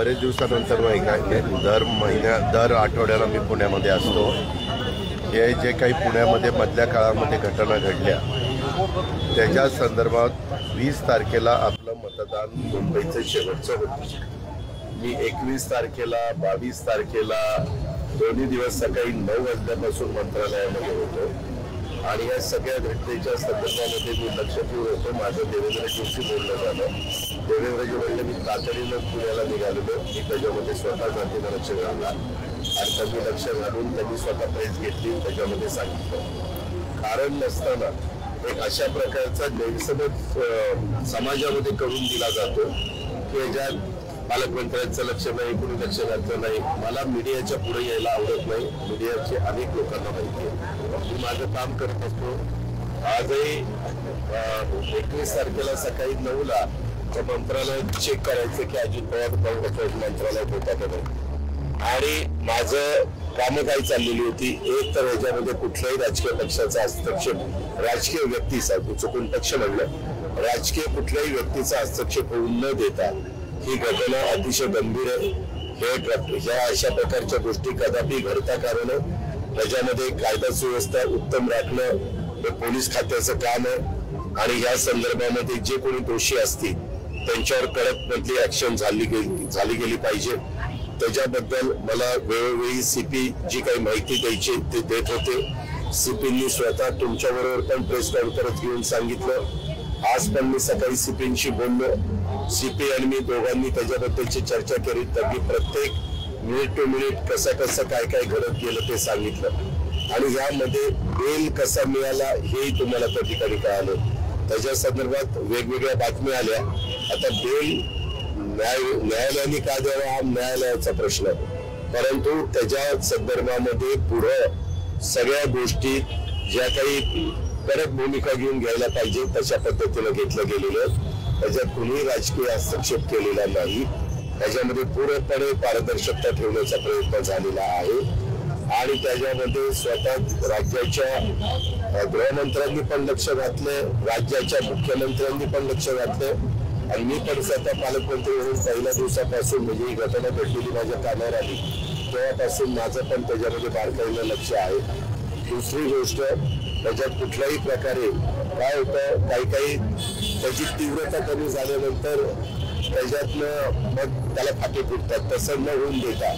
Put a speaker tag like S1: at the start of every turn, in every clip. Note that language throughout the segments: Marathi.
S1: बरेच दिवसानंतर दर आठवड्याला मी पुण्यामध्ये असतो। हे जे काही पुण्यामध्ये मधल्या काळामध्ये घटना घडल्या त्याच्या संदर्भात 20 तारखेला आपलं मतदान मुंबईचं शेवटचं होतं। मी 21 तारखेला 22 तारखेला दोन्ही दिवस सकाळी 9 वाजल्यापासून मंत्रालयामध्ये होतो आणि या सगळ्या घटनेच्या संदर्भामध्ये मी लक्ष ठेवून होतो। माझं देवेंद्रजींशी बोलणं झालं। देवेंद्रजी म्हणले मी तातडीनं पुण्याला निघालेलो, मी त्याच्यामध्ये स्वतः जातीनं लक्ष घालला आणि त्यांनी लक्ष घालून त्यांनी स्वतः प्रेस घेतली, त्याच्यामध्ये सांगितलं कारण नसताना एक अशा प्रकारचा गैरसमज समाजामध्ये करून दिला जातो की ज्यात पालकमंत्र्यांचं लक्ष नाही, कुणी लक्ष घालतं नाही। मला मीडियाच्या पुढे यायला आवडत नाही, मीडियाचे अनेक लोकांना माहिती आहे। मी माझं काम करत असतो। आजही 21 तारखेला सकाळी 9ला मंत्रालयात चेक करायचं की अजित पवार मंत्रालयात होता का नाही आणि माझं कामं काय चाललेली होती। एक तर ह्याच्यामध्ये कुठल्याही राजकीय पक्षाचा हस्तक्षेप, राजकीय व्यक्तीचा, चुकून पक्ष म्हणलं, राजकीय कुठल्याही व्यक्तीचा हस्तक्षेप होऊन न देता ही घटना अतिशय गंभीर आहे। ह्या अशा प्रकारच्या गोष्टी कदापि घडता कामा नये। त्याच्यामध्ये कायदा सुव्यवस्था उत्तम राखणं हे पोलीस खात्याचं काम आहे आणि या संदर्भामध्ये जे कोणी दोषी असतील त्यांच्यावर कडक ऍक्शन झाली गेली पाहिजे। त्याच्याबद्दल मला वेळोवेळी सीपी जी काही माहिती द्यायची ते देत होते। सीपींनी स्वतः तुमच्याबरोबर पण प्रेस कॉन्फरन्स घेऊन सांगितलं। आज पण मी सकाळी सीपींशी बोललो, सीपी आणि मी दोघांनी त्याच्याबद्दलची चर्चा केली। त्यांनी प्रत्येक मिनिट टू मिनिट कसं काय घडत गेलं ते सांगितलं आणि यामध्ये बेल कसा मिळाला हेही तुम्हाला त्या ठिकाणी कळालं। त्याच्या संदर्भात वेगवेगळ्या बातम्या आल्या। आता बेल न्यायालयाने का द्यावा हा न्यायालयाचा प्रश्न आहे, परंतु त्याच्या संदर्भामध्ये पुढं सगळ्या गोष्टी ज्या काही कडक भूमिका घेऊन घ्यायला पाहिजे तशा पद्धतीनं घेतलं गेलेलं। त्याच्यात कुणीही राजकीय हस्तक्षेप केलेला नाही। त्याच्यामध्ये पूर्णपणे पारदर्शकता ठेवण्याचा प्रयत्न झालेला आहे आणि त्याच्यामध्ये स्वतः राज्याच्या गृहमंत्र्यांनी पण लक्ष घातलं, राज्याच्या मुख्यमंत्र्यांनी पण लक्ष घातलं आणि मी पण स्वतः पालकमंत्री म्हणून पहिल्या दिवसापासून म्हणजे ही घटना घडलेली माझ्या कानावर आली तेव्हापासून माझं पण त्याच्यामध्ये बारकाईनं लक्ष आहे। दुसरी गोष्ट, त्याच्यात कुठल्याही प्रकारे काय होतं, काही त्याची तीव्रता कमी झाल्यानंतर त्याच्यातनं मग त्याला फाटे फुटतात, तसं न होऊन देता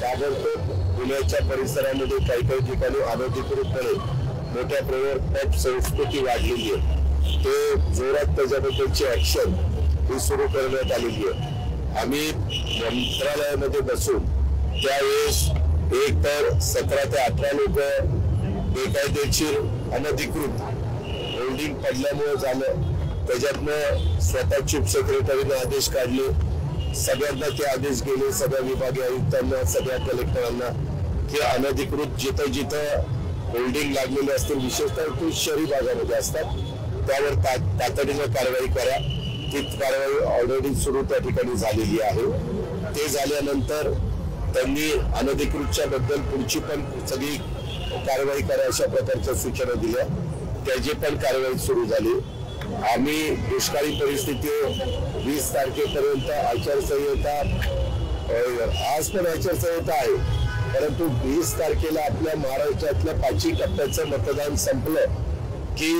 S1: ताबडतोब पुण्याच्या परिसरामध्ये काही ठिकाणी अनधिकृतपणे मोठ्या प्रमाणावर संस्कृती वाढलेली आहे, ते जोरात त्याच्याबद्दलची ऍक्शन ही सुरू करण्यात आलेली आहे। आम्ही मंत्रालयामध्ये बसून त्यावेळेस एक तर 17 ते 18 लोक बेकायदेशीर अनधिकृत होल्डिंग पडल्यामुळे झालं, त्याच्यातनं स्वतः चीफ सेक्रेटरीने आदेश काढले, सगळ्यांना ते आदेश गेले, सगळ्या विभागीय आयुक्तांना, सगळ्या कलेक्टरांना की अनधिकृत जिथं होल्डिंग लागलेले असतील, विशेषतः शहरी भागामध्ये असतात, त्यावर तातडीनं कारवाई करा। ती कारवाई ऑलरेडी सुरू त्या ठिकाणी झालेली आहे। ते झाल्यानंतर त्यांनी अनधिकृतच्या बद्दल पुढची पण सगळी कारवाई करा अशा प्रकारच्या सूचना दिल्या, त्याची पण कारवाई सुरू झाली। आम्ही दुष्काळी परिस्थिती 20 तारखेपर्यंत आचारसंहिता, आज पण आचारसंहिता आहे, परंतु 20 तारखेला आपल्या महाराष्ट्रातल्या 5 टप्प्याचं मतदान संपलं की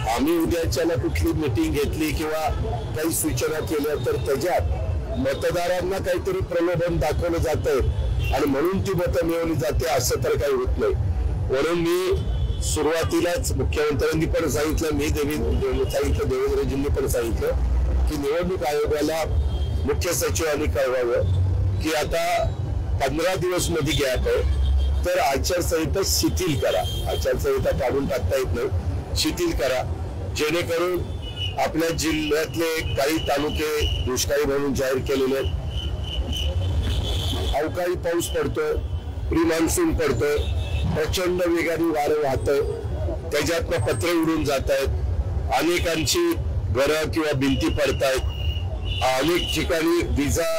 S1: आम्ही उद्याच्याला कुठली मीटिंग घेतली किंवा काही सूचना केल्या तर त्याच्यात मतदारांना काहीतरी प्रलोभन दाखवलं जातंय आणि म्हणून ती मतं मिळवली जाते असं तर काही होत नाही। म्हणून मी सुरुवातीलाच मुख्यमंत्र्यांनी पण सांगितलं, मी सांगितलं, देवेंद्रजींनी पण सांगितलं की निवडणूक आयोगाला मुख्य सचिवांनी कळवावं की आता 15 दिवस मध्ये गॅप आहे तर आचारसंहिता शिथिल करा, आचारसंहिता काढून टाकता येत नाही, शिथिल करा, जेणेकरून आपल्या जिल्ह्यातले काही तालुके दुष्काळी म्हणून जाहीर केलेले, अवकाळी पाऊस पडतोय, प्री मान्सून पडतोय, प्रचंड वेगाने वारं वाहतंय, त्याच्यातनं पत्रे उडून जात आहेत, अनेकांची घरं किंवा भिंती पडतायत, अनेक ठिकाणी विजा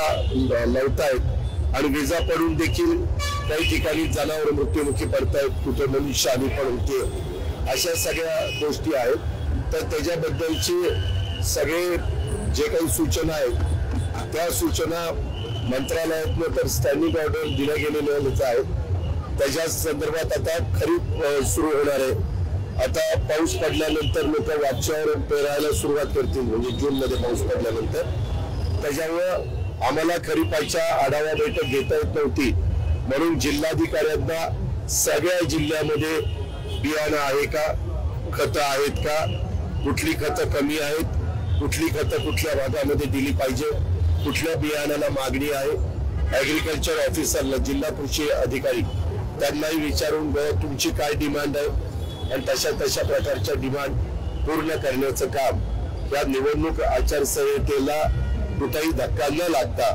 S1: लावतायत आणि विजा पडून देखील काही ठिकाणी जनावर मृत्युमुखी पडतायत, कुठे मनुष्यहानी पण होते, अशा सगळ्या गोष्टी आहेत। तर त्याच्याबद्दलची सगळे जे काही सूचना आहेत त्या सूचना
S2: मंत्रालयातनं तर स्टँडिंग ऑर्डर दिल्या गेलेल्या आहेत. त्याच्या संदर्भात आता खरीप सुरू होणार आहे. आता पाऊस पडल्यानंतर लोक वापशावर पेरायला सुरुवात करतील, म्हणजे जून मध्ये पाऊस पडल्यानंतर. त्याच्यामुळं आम्हाला खरीपाच्या आढावा बैठक घेता येत नव्हती, म्हणून जिल्हाधिकाऱ्यांना सगळ्या जिल्ह्यामध्ये बियाणं आहे का, खतं आहेत का, कुठली खतं कमी आहेत, कुठली खतं कुठल्या भागामध्ये दिली पाहिजे, कुठल्या बियाणाला मागणी आहे, ऍग्रिकल्चर ऑफिसरला, जिल्हा कृषी अधिकारी त्यांनाही विचारून तुमची काय डिमांड आहे आणि तशा प्रकारच्या डिमांड पूर्ण करण्याचं काम या निवडणूक आचारसंहितेला कुठेही धक्का न लागता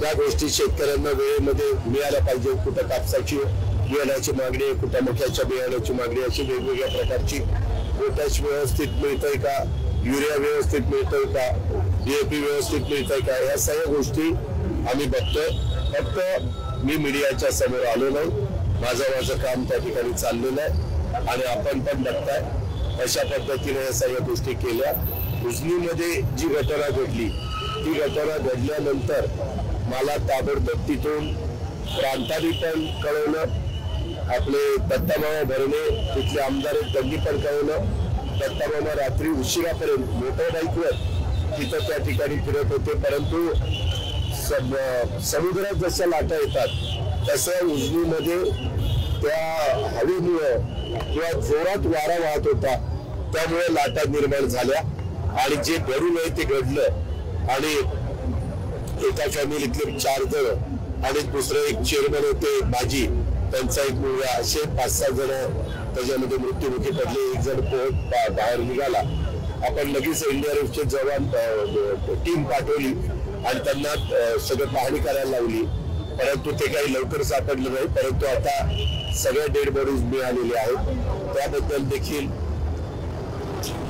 S2: या गोष्टी शेतकऱ्यांना वेळेमध्ये मिळायला पाहिजे. कुठं कापसाची बियाण्याची मागणी आहे, कुठं मक्याच्या बियाण्याची मागणी, अशी वेगवेगळ्या प्रकारची. पोटॅश व्यवस्थित मिळतंय का, युरिया व्यवस्थित मिळतोय का, DAP व्यवस्थित मिळतंय का, या सगळ्या गोष्टी आम्ही बघतोय. फक्त मी मीडियाच्या समोर आलो नाही, माझं काम त्या ठिकाणी चाललेलं आहे आणि आपण पण बघताय अशा पद्धतीने या सगळ्या गोष्टी केल्या. उजनीमध्ये जी घटना घडली, ती घटना घडल्यानंतर मला ताबडतोब तिथून प्रांतांनी पण कळवलं, आपले दत्तामामा भरणे तिथले आमदार आहेत त्यांनी पण कळवलं. दत्तामामा रात्री उशिरापर्यंत मोटरबाईकवर तिथं त्या ठिकाणी फिरत होते, परंतु समुद्रात जशा लाटा येतात तसं उजनीमध्ये त्या हवेमुळं किंवा जोरात वारा वाहत होता, त्यामुळे लाटा निर्माण झाल्या आणि जे घडू नये ते घडलं. आणि एका फॅमिलीतले 4 जण आणि दुसरं एक चेअरमन होते माजी, त्यांचा एक मुलगा, असे 5-6 जण त्याच्यामध्ये मृत्युमुखी पडले. एक जण पोहत बाहेर निघाला. आपण लगेच NDRFचे जवान टीम पाठवली आणि त्यांना सगळं पाहणी करायला लावली, परंतु ते काही लवकर सापडलं नाही. परंतु आता सगळ्या डेड बॉडीज मिळालेले आहेत. त्याबद्दल देखील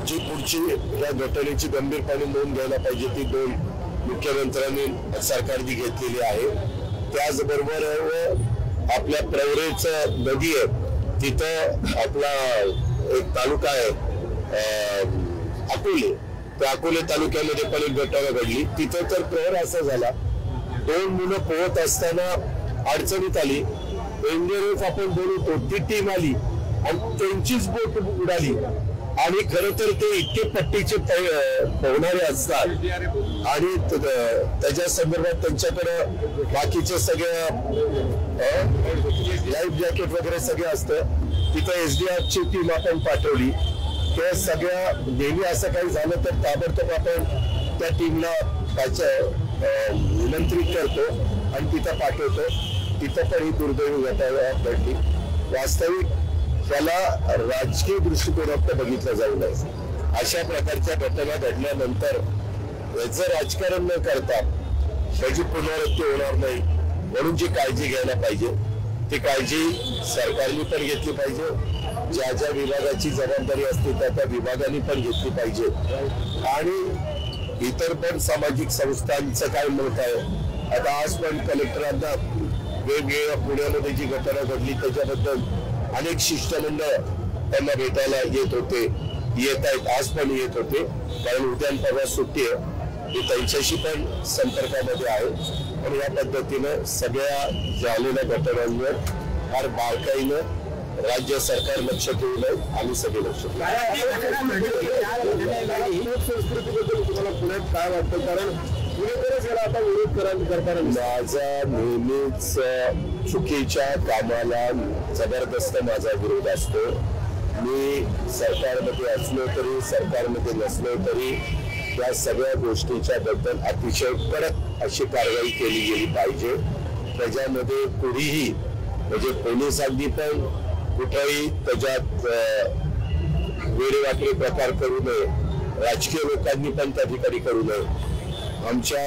S2: जी पुढची या घटनेची गंभीरपणे नोंद घ्यायला पाहिजे ती नोंद मुख्यमंत्र्यांनी सरकारने घेतलेली आहे. त्याचबरोबर आपल्या प्रवरेचं नदी आहे, तिथं आपला एक तालुका आहे अकोले, त्या अकोले तालुक्यामध्ये पण एक घटना घडली. तिथं तर प्रहर असा झाला, 2 मुलं पोहत असताना अडचणीत आली. NDRF आपण बोलवतो ती टीम आली आणि त्यांचीच बोट उडाली. आणि खरं तर ते इतके पट्टीचे पोहणारे असतात आणि त्याच्या संदर्भात त्यांच्याकडे बाकीचे सगळे लाईफ जॅकेट वगैरे सगळे असतं. तिथं SDRFची टीम आपण पाठवली. त्या सगळ्या नेहमी असं काही झालं तर ताबडतोब आपण त्या टीमला निमंत्रित करतो आणि तिथं पाठवतो. तिथं पण ही दुर्दैवी घटना घडली. वास्तविक त्याला राजकीय दृष्टिकोनात बघितलं जाऊ नये. अशा प्रकारच्या घटना घडल्यानंतर याचं राजकारण न करता त्याची पुनरावृत्ती होणार नाही, म्हणून जी काळजी घ्यायला पाहिजे ती काळजी सरकारने पण घेतली पाहिजे. ज्या ज्या विभागाची जबाबदारी असते त्या विभागाने पण घेतली पाहिजे. आणि इतर पण सामाजिक संस्थांचं काय मत आहे. आता आज पण कलेक्टरांना वेगवेगळ्या पुण्यामध्ये जी घटना घडली त्याच्याबद्दल अनेक शिष्टमंडळ त्यांना भेटायला येत होते, येत आहेत, आज पण येत होते, कारण उद्या परवा सुट्टी आहे. मी त्यांच्याशी पण संपर्कामध्ये आहे आणि या पद्धतीनं सगळ्या झालेल्या घटनांवर फार बारकाईनं राज्य सरकार लक्ष ठेवून आहे. आम्ही सगळे लक्ष संस्कृतीबद्दल तुम्हाला पुण्यात काय वाटतं, कारण पुणेकरच याला आता विरोध करताना माझा नेहमीच चुकीच्या कामाला जबरदस्त माझा विरोध असतो. मी सरकारमध्ये असलो तरी सरकारमध्ये नसलो तरी या सगळ्या गोष्टीच्या बद्दल अतिशय कडक अशी कारवाई केली गेली पाहिजे. त्याच्यामध्ये कुणीही म्हणजे पोलिसांनी पण कुठेही त्याच्यात वेडेवाकडे प्रकार करू नये, राजकीय लोकांनी पण त्या ठिकाणी करू नये. आमच्या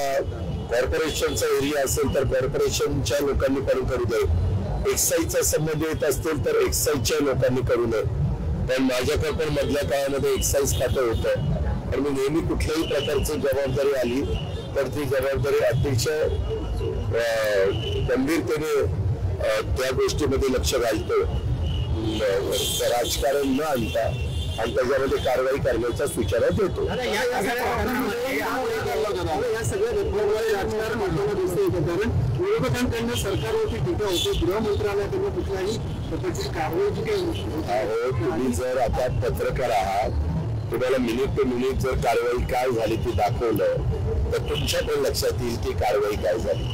S2: कॉर्पोरेशनचा एरिया असेल तर कॉर्पोरेशनच्या लोकांनी पण करू नये. एक्साईजचा संबंध येत असतील तर एक्साईजच्या लोकांनी करू नये. पण माझ्याकडे पण मधल्या काळामध्ये एक्साईज खातं होतं, तर मी नेहमी कुठल्याही प्रकारची जबाबदारी आली तर ती जबाबदारी अतिशय गंभीरतेने त्या गोष्टीमध्ये लक्ष घालतो. राजकारण न आणता आणि त्याच्यामध्ये कारवाई करण्याच्या सूचना देतो.
S3: या सगळ्या घटनांमुळे राजकारण होताना दिसते कारण विरोधकांकडनं सरकारवरती टीका होते, गृह मंत्रालयाकडनं कुठल्याही प्रकारची कारवाई
S2: तुम्ही जर आता पत्रकार आहात, तुम्हाला मिनिट टू मिनिट जर कारवाई काय झाली ती दाखवलं तर तुमच्या पण लक्षात येईल की कारवाई काय झाली.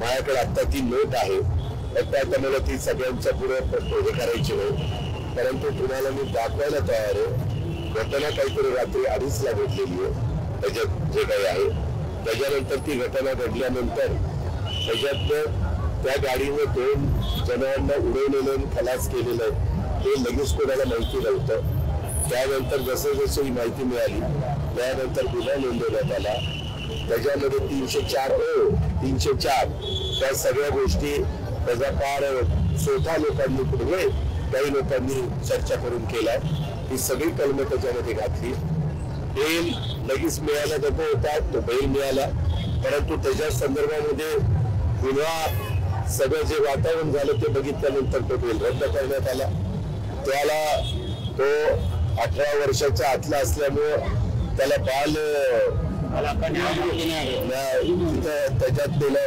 S2: माझ्याकडे आता ती नोट आहे, फक्त आता मला ती सगळ्यांच्या पुढे हे करायची नाही, परंतु तुम्हाला मी दाखवायला तयार आहे. घटना काहीतरी रात्री 2:30ला घडलेली आहे. त्याच्यात जे काही आहे त्याच्यानंतर ती घटना घडल्यानंतर त्याच्यात त्या गाडीने 2 जणांना उडवलेलं खलास केलेलं आहे ते लगेच कोणाला माहिती नव्हतं. त्यानंतर जसं जसं ही माहिती मिळाली त्यानंतर गुन्हा नोंदवण्यात आला. त्याच्यामध्ये 304 त्या सगळ्या गोष्टी त्याचा फार स्वतः लोकांनी पुढे काही लोकांनी चर्चा करून केला. ही सगळी कलमं त्याच्यामध्ये घातली. बेल लगेच मिळाला नको होता, तो बेल मिळाला, परंतु त्याच्या संदर्भामध्ये पुन्हा सगळं जे वातावरण झालं ते बघितल्यानंतर तो बेल रद्द करण्यात आला. त्याला तो 18 वर्षाच्या आतला असल्यामुळं त्याला बाल त्याच्यात दिलं.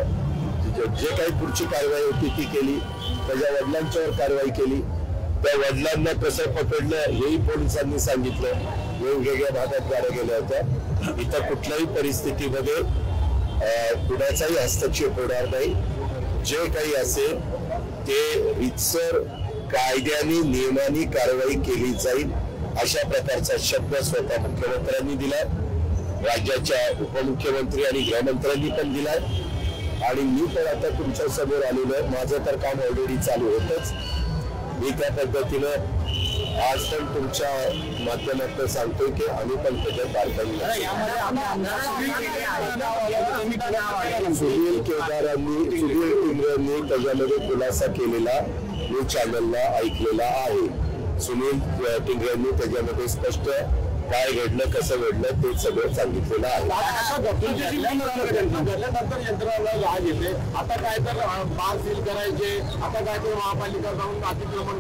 S2: जे काही पुढची कारवाई होती ती केली. त्याच्या वडिलांच्यावर कारवाई केली. त्या वडिलांना कसं पकडलं हेही पोलिसांनी सांगितलं. वेगवेगळ्या भागात गाड्या गेल्या होत्या. इथं कुठल्याही परिस्थितीमध्ये कुणाचाही हस्तक्षेप होणार नाही. जे काही असेल ते रीतसर कायद्याने नियमाने कारवाई केली जाईल अशा प्रकारचा शब्द स्वतः मुख्यमंत्र्यांनी दिलाय, राज्याच्या उपमुख्यमंत्री आणि गृहमंत्र्यांनी पण दिलाय आणि मी पण आता तुमच्या समोर आलेलो आहे. माझं तर काम ऑलरेडी चालू होतच. मी त्या पद्धतीनं आज पण तुमच्या माध्यमातून सांगतोय की आम्ही पण त्याच्यात बारकाईने सुनील टिंगरेंनी त्याच्यामध्ये खुलासा केलेला न्यूज चॅनलला ऐकलेला आहे. सुनील टिंगरेंनी त्याच्यामध्ये स्पष्ट काय घडलं कसं घडलं ते सगळं सांगितलेलं आहे.
S3: आता काय तर बार सील करायचे, आता काय तर महापालिका जाऊन अतिक्रमण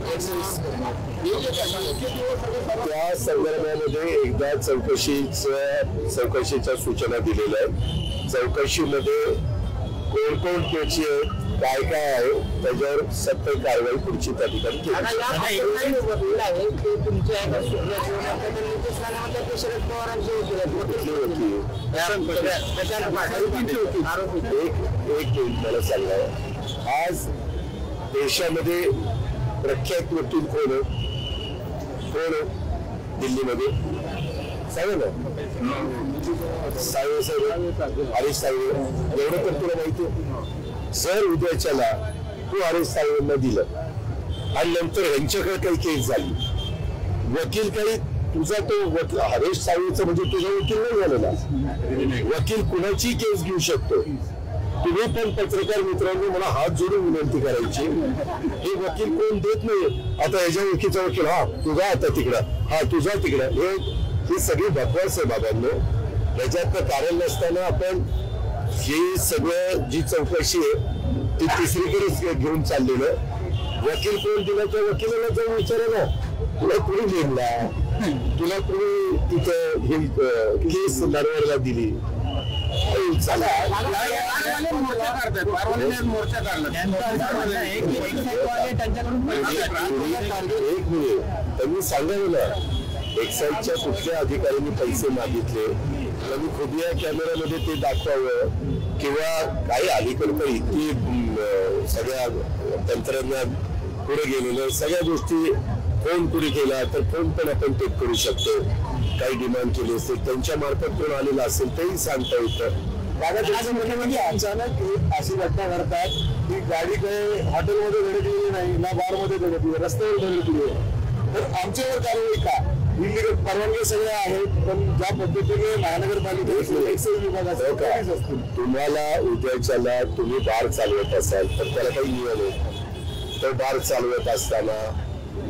S2: त्या संदर्भामध्ये एकदा चौकशीच्या सूचना दिलेल्या आहेत. चौकशीमध्ये कोण कोण त्याची काय काय आहे त्याच्यावर सत्य कारवाई पुढची त्या ठिकाणी केली. एक मला सांगाय, आज देशामध्ये प्रख्यात वकील कोण दिल्लीमध्ये सांगा ना, साळवे साहेब, हरीश साळवे, एवढं तर तुला माहिती आहे. जर उद्याच्याला तू हरीश साळवेंना दिलं आणि नंतर यांच्याकडे काही केस झाली, वकील काही तुझा तो हरीश साळवेचा म्हणजे तुझा वकील नाही झालेला. वकील कुणाची केस घेऊ शकतो. तुम्ही पण पत्रकार मित्रांनी मला हात जोडून विनंती करायची, हे वकील कोण देत नाही. आता याच्या वकीलचा वकील हा तुझा आता तिकडं, हा तुझा तिकडं, ही सगळी बकवास आहे बाबांनो. याच्यातलं कारण नसताना आपण ही सगळं जी चौकशी आहे ती तिसरीकडे घेऊन चाललेलं. वकील कोण दिला त्या वकिलाला जाऊन विचारा ना, तुला कुणी नेमला, तुला कुणी तिथं ही केस नरवरला दिली. एक मिनिट त्यांनी सांगावं ना, एक्साईजच्या कुठल्या अधिकाऱ्यांनी पैसे मागितले त्यांनी खुदिया कॅमेऱ्यामध्ये ते दाखवावं, किंवा काही अलीकडे इतकी सगळ्या तंत्रज्ञान पुढे गेलेलं, सगळ्या गोष्टी फोन पुढे केला तर फोन पण आपण टेप करू शकतो. काही डिमांड केली असेल त्यांच्या मार्फत कोण आलेलं असेल तेही सांगता येतं.
S3: म्हणजे अचानक अशी घटना घडतात की गाडी काही हॉटेलमध्ये धडकलेली नाही ना बारमध्ये धडकली, रस्त्यावर धडकली, तर आमच्यावर कारवाई का? दिल्ली परवानगी सगळ्या आहेत, पण ज्या पद्धतीने महानगरपालिका एक्साईज विभागाचा
S2: तुम्हाला उद्याच्याला तुम्ही बार चालवत असाल तर त्याला काही नियम आहे. तर बार चालवत असताना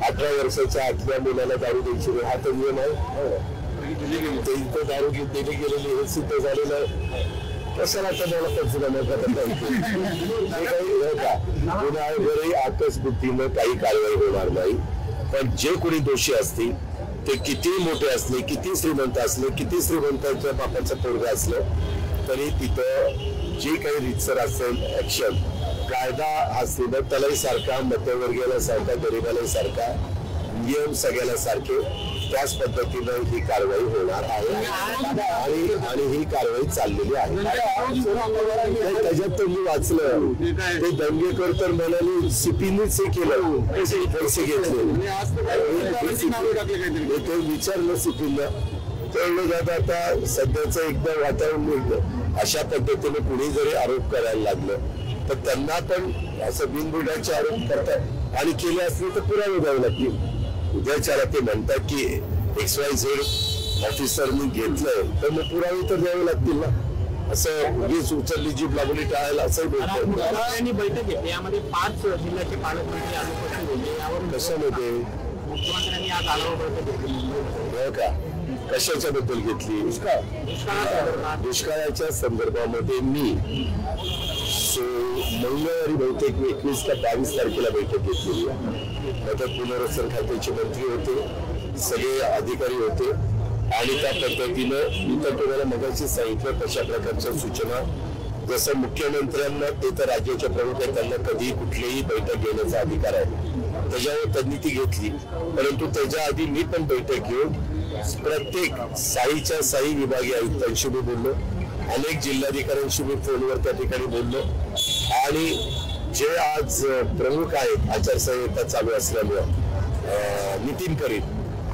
S2: 18 वर्षाच्या आतल्या मुलाला दारू द्यायची नाही हा तर नियम आहे. इथं दारू दिली गेलेली हे सिद्ध झालेलं आहे. कशाला मला पंचनामा करत नाही का? गुन्ह्यावरही आकस बुद्धीनं काही कारवाई होणार नाही. पण जे कोणी दोषी असतील ते किती मोठे असले, किती श्रीमंत असले, किती श्रीमंतांच्या बापाचं पोरगं असलं तरी तिथं जे काही रितसर असेल ऍक्शन कायदा असलेला त्यालाही सारखा, मध्यमवर्गीयाला सारखा, गरीबालाही सारखा, नियम सगळ्याला सारखे, त्याच पद्धतीनं ही कारवाई होणार आहे आणि ही कारवाई चाललेली आहे. त्याच्यात तर मी वाचलं ते दंगेकर तर म्हणाले सीपीनीच हे केलं, पैसे घेतले. ते विचारलं सीपीला तर आता सध्याचं एकदम वातावरण अशा पद्धतीने कुणी जरी आरोप करायला लागलं तर त्यांना पण असं बिनबुडाचे आरोप करतात आणि केले असले तर पुरावे द्यावे लागतील. उद्याच्याला ते म्हणतात की XYZ ऑफिसरनी घेतलंय तर मग पुरावे तर द्यावे लागतील ना. असं उगीच उचलली जीभ लागली टाळायला असंही बोलतो.
S4: बैठक घेतली यामध्ये 5 जिल्ह्याचे पालकमंत्री अनुपस्थित होते. यावर
S2: कशामध्ये
S4: मुख्यमंत्र्यांनी आज आढावा बैठक घेतली
S2: हो का? कशाच्या बद्दल घेतली? दुष्काळाच्या संदर्भामध्ये मी मंगळवारी बहुतेक 21 का 22 तारखेला बैठक घेतलेली आहे. मदत पुनर्वसन खात्याचे मंत्री होते, सगळे अधिकारी होते आणि त्या पद्धतीनं मी तर तुम्हाला मगाशी सांगितलं कशा प्रकारच्या सूचना, जसं मुख्यमंत्र्यांना ते तर राज्याच्या प्रमुख आहेत त्यांना कधी कुठलीही बैठक घेण्याचा अधिकार आहे, त्याच्यावर त्यांनी ती घेतली. परंतु त्याच्या आधी मी पण बैठक घेऊन प्रत्येक साईच्या साई विभागीय आयुक्तांशी मी बोललो, अनेक जिल्हाधिकाऱ्यांशी मी फोनवर त्या ठिकाणी बोललो आणि जे आज प्रमुख आहेत आचारसंहिता चालू असल्यामुळं नितीन करीत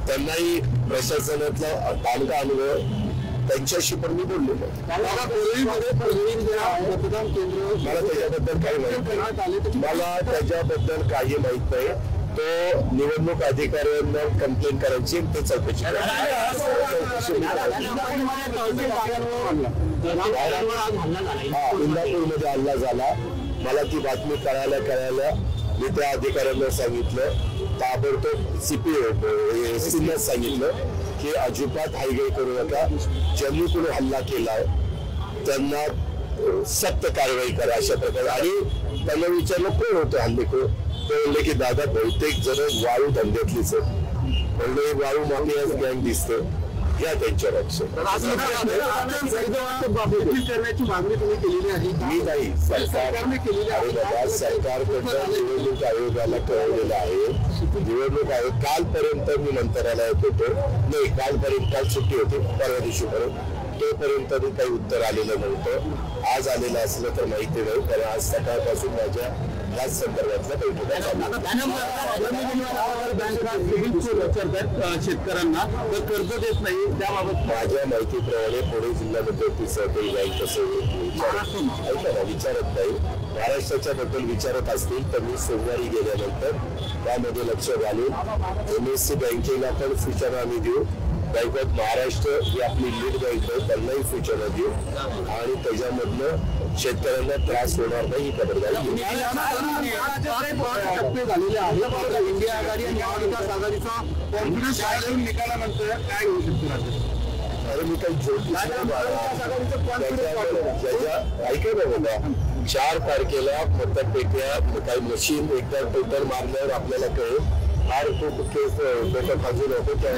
S2: त्यांनाही प्रशासनातला तांडा अनुभव त्यांच्याशी पण मी बोललो. मला त्याच्याबद्दल काही माहित नाही. तो निवडणूक अधिकाऱ्यांना कंप्लेंट करायची ते चौकशी इंदापूरमध्ये हल्ला झाला. मला ती बातमी कळायला मी त्या अधिकाऱ्यांना सांगितलं, ताबडतोब सीपीला सांगितलं की अजिबात हायगय करू नका, ज्यांनी कोणी हल्ला केलाय त्यांना सक्त कारवाई करा अशा प्रकारे. आणि त्यांना विचारलं कोण होतं हल्लेखोर, ते म्हणले की दादा बहुतेक जण वाळू धंद्यातलीच आहे. म्हणलं वाळू माफियाच गँग दिसतं, घ्या त्यांच्यावर ऍक्शन.
S3: करण्याची मागणी तुम्ही केलेली आहे?
S2: मी नाही, सरकारने केलेली आहे. सरकारकडनं निवडणूक आयोगाला कळवलेलं आहे. निवडणूक आयोग कालपर्यंत मी मंत्रालयात होतो, नाही काल सुट्टी होती, परवा दिवशीपर्यंत तोपर्यंत काही उत्तर आलेलं नव्हतं. आज आलेलं असलं तर माहिती नाही, कारण आज सकाळपासून माझ्या याच संदर्भातल्या बैठका
S3: शेतकऱ्यांना तर कर्ज देत नाही, त्याबाबत
S2: माझ्या माहितीप्रमाणे पुणे जिल्ह्यामध्ये सहकारी बँक कसं विचारत नाही. महाराष्ट्राच्या बद्दल विचारत असतील तर मी सोमवारी गेल्यानंतर त्यामध्ये लक्ष घालून MSC बँकेला पण सूचना आम्ही देऊ, बँक ऑफ महाराष्ट्र ही आपली लीड बँक आहे त्यांनाही सूचना देऊ आणि त्याच्यामधनं शेतकऱ्यांना त्रास होणार नाही ही खबरदारी घेऊ.
S3: झालेले आहे. इंडिया आघाडी आणि महाविकास आघाडीचा कॉन्फिडन्स निकालानंतर काय होऊ शकतो?
S2: अरे मी काही ज्योतिष ऐका ना बघा, 4 तारखेला मतपेट्या काही मशीन एकदा टोटल मारल्यावर आपल्याला कळेल. फार खूप केस डोकं खाजू नको त्या